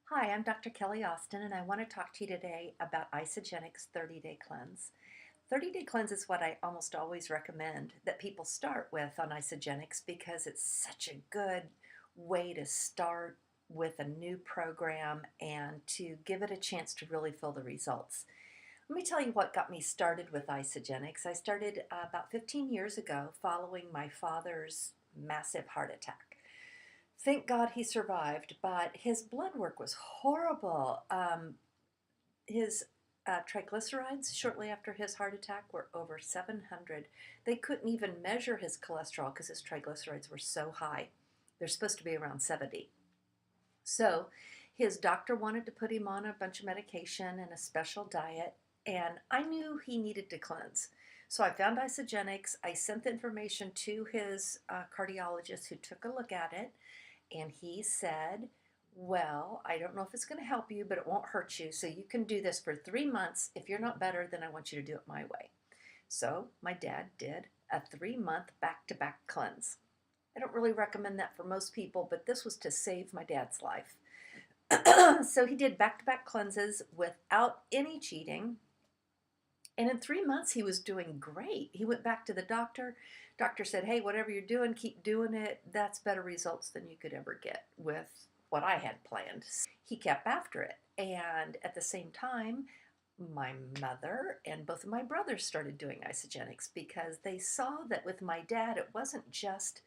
Hi, I'm Dr. Kelli Austin, and I want to talk to you today about Isagenix 30-day cleanse. 30-day cleanse is what I almost always recommend that people start with on Isagenix because it's such a good way to start with a new program and to give it a chance to really feel the results. Let me tell you what got me started with Isagenix. I started about 15 years ago following my father's massive heart attack. Thank God he survived, but his blood work was horrible. His triglycerides shortly after his heart attack were over 700. They couldn't even measure his cholesterol because his triglycerides were so high. They're supposed to be around 70. So his doctor wanted to put him on a bunch of medication and a special diet, and I knew he needed to cleanse. So I found Isagenix. I sent the information to his cardiologist who took a look at it, and he said, well, I don't know if it's going to help you, but it won't hurt you. So you can do this for 3 months. If you're not better, then I want you to do it my way. So my dad did a 3-month back-to-back cleanse. I don't really recommend that for most people, but this was to save my dad's life. So he did back-to-back cleanses without any cheating. And in 3 months, he was doing great. He went back to the doctor. Doctor said, hey, whatever you're doing, keep doing it. That's better results than you could ever get with what I had planned. He kept after it. And at the same time, my mother and both of my brothers started doing Isagenix because they saw that with my dad, it wasn't just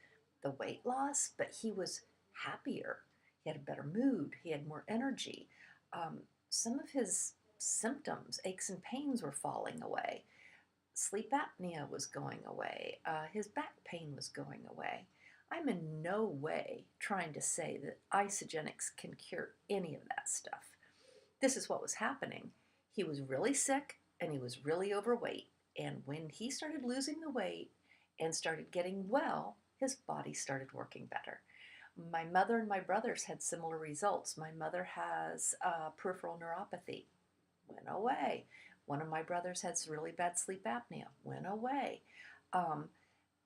the weight loss, but he was happier. He had a better mood. He had more energy. Some of his symptoms, aches and pains were falling away. Sleep apnea was going away. His back pain was going away. I'm in no way trying to say that Isagenix can cure any of that stuff. This is what was happening. He was really sick and he was really overweight. And when he started losing the weight and started getting well, his body started working better. My mother and my brothers had similar results. My mother has peripheral neuropathy, went away. One of my brothers has really bad sleep apnea, went away. Um,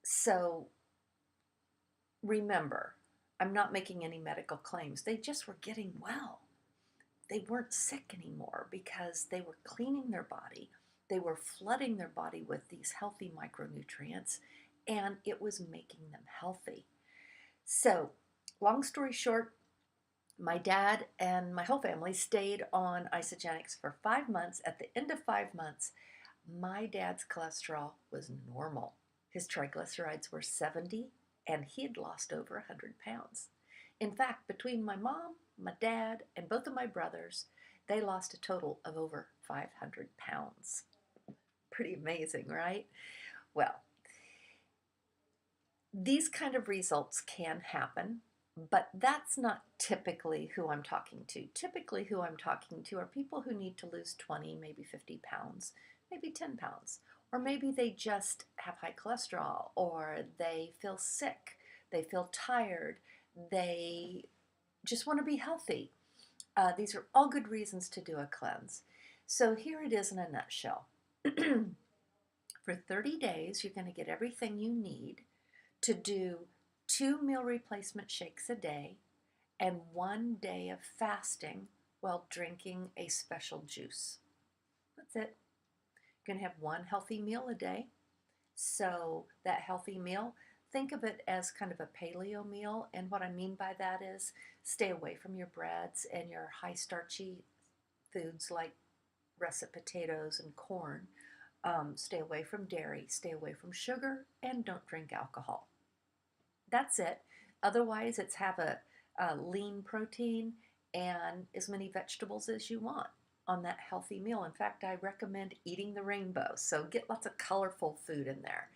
so remember, I'm not making any medical claims. They just were getting well. They weren't sick anymore because they were cleaning their body. They were flooding their body with these healthy micronutrients, and it was making them healthy. So, long story short, my dad and my whole family stayed on Isagenix for 5 months. At the end of 5 months, my dad's cholesterol was normal. His triglycerides were 70, and he had lost over 100 pounds. In fact, between my mom, my dad, and both of my brothers, they lost a total of over 500 pounds. Pretty amazing, right? Well, these kind of results can happen, but that's not typically who I'm talking to. Typically, who I'm talking to are people who need to lose 20, maybe 50 pounds, maybe 10 pounds, or maybe they just have high cholesterol, or they feel sick, they feel tired, they just want to be healthy. These are all good reasons to do a cleanse. So here it is in a nutshell. For 30 days, you're going to get everything you need to do 2 meal replacement shakes a day and 1 day of fasting while drinking a special juice. That's it. You're going to have 1 healthy meal a day. So that healthy meal, think of it as kind of a paleo meal. And what I mean by that is stay away from your breads and your high starchy foods like russet potatoes and corn. Stay away from dairy, stay away from sugar, and don't drink alcohol. That's it. Otherwise, it's have a lean protein and as many vegetables as you want on that healthy meal. In fact, I recommend eating the rainbow. So get lots of colorful food in there.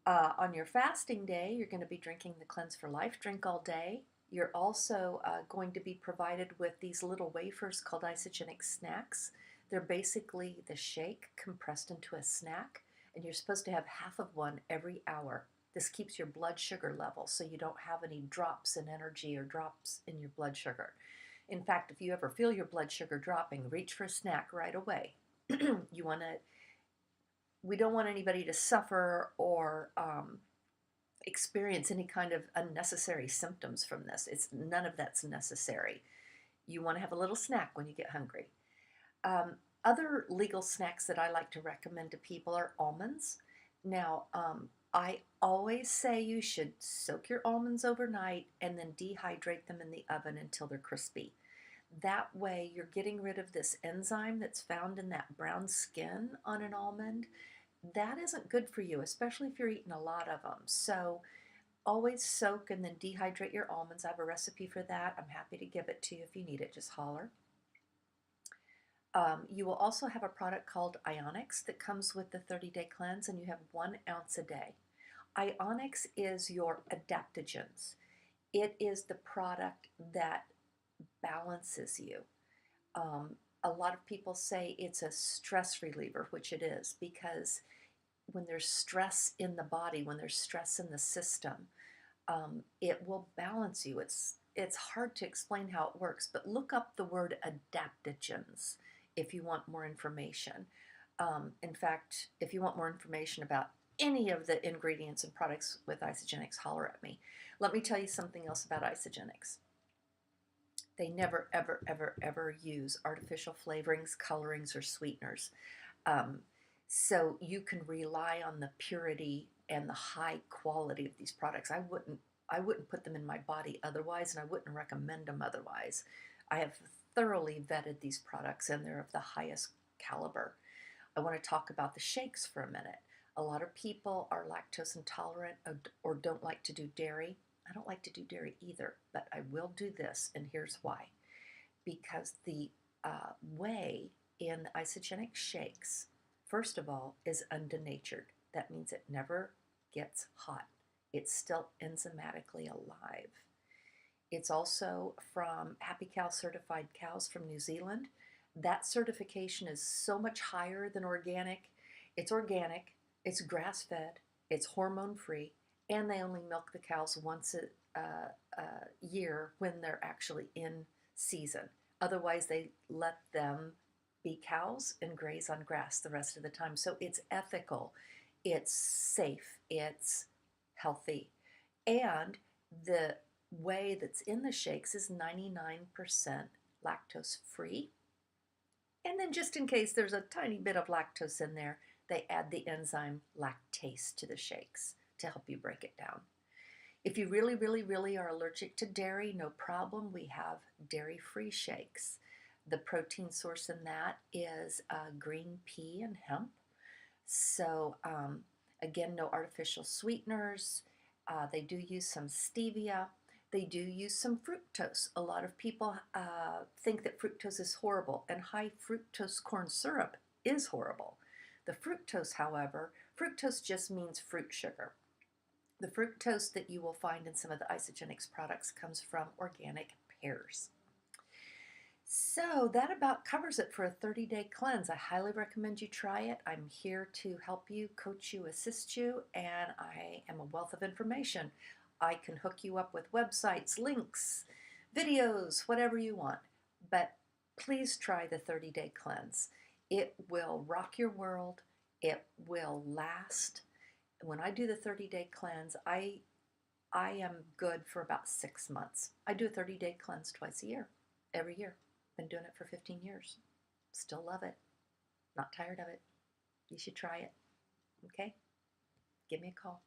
On your fasting day, you're going to be drinking the Cleanse for Life drink all day. You're also going to be provided with these little wafers called Isagenix snacks. They're basically the shake compressed into a snack, and you're supposed to have half of one every hour. This keeps your blood sugar level so you don't have any drops in energy or drops in your blood sugar. In fact, if you ever feel your blood sugar dropping, reach for a snack right away. We don't want anybody to suffer or experience any kind of unnecessary symptoms from this. None of that's necessary. You want to have a little snack when you get hungry. Other legal snacks that I like to recommend to people are almonds. Now, I always say you should soak your almonds overnight and then dehydrate them in the oven until they're crispy. That way, you're getting rid of this enzyme that's found in that brown skin on an almond. That isn't good for you, especially if you're eating a lot of them. So, always soak and then dehydrate your almonds. I have a recipe for that. I'm happy to give it to you if you need it. Just holler. You will also have a product called Ionix that comes with the 30-day cleanse, and you have 1 ounce a day. Ionix is your adaptogens. It is the product that balances you. A lot of people say it's a stress reliever, which it is, because when there's stress in the body, when there's stress in the system, it will balance you. It's hard to explain how it works, but look up the word adaptogens if you want more information. In fact, if you want more information about any of the ingredients and products with Isagenix, holler at me. Let me tell you something else about Isagenix. They never, ever, ever, ever use artificial flavorings, colorings, or sweeteners. So you can rely on the purity and the high quality of these products. I wouldn't put them in my body otherwise, and I wouldn't recommend them otherwise. I have thoroughly vetted these products, and they're of the highest caliber. I want to talk about the shakes for a minute. A lot of people are lactose intolerant or don't like to do dairy. I don't like to do dairy either, but I will do this, and here's why. Because the whey in the Isagenix shakes, first of all, is undenatured. That means it never gets hot. It's still enzymatically alive. It's also from Happy Cow certified cows from New Zealand. That certification is so much higher than organic. It's grass-fed, it's hormone-free, and they only milk the cows once a year when they're actually in season. Otherwise, they let them be cows and graze on grass the rest of the time. So it's ethical, it's safe, it's healthy. And the whey that's in the shakes is 99% lactose free. And then just in case there's a tiny bit of lactose in there, they add the enzyme lactase to the shakes to help you break it down. If you really, really, really are allergic to dairy, no problem. We have dairy-free shakes. The protein source in that is green pea and hemp. So again, no artificial sweeteners. They do use some stevia. They do use some fructose. A lot of people think that fructose is horrible, and high fructose corn syrup is horrible. The fructose, however, fructose just means fruit sugar. The fructose that you will find in some of the Isagenix products comes from organic pears. So that about covers it for a 30-day cleanse. I highly recommend you try it. I'm here to help you, coach you, assist you, and I am a wealth of information. I can hook you up with websites, links, videos, whatever you want. But please try the 30-day cleanse. It will rock your world. It will last. When I do the 30-day cleanse, I am good for about 6 months. I do a 30-day cleanse twice a year, every year. Been doing it for 15 years. Still love it. Not tired of it. You should try it. Okay? Give me a call.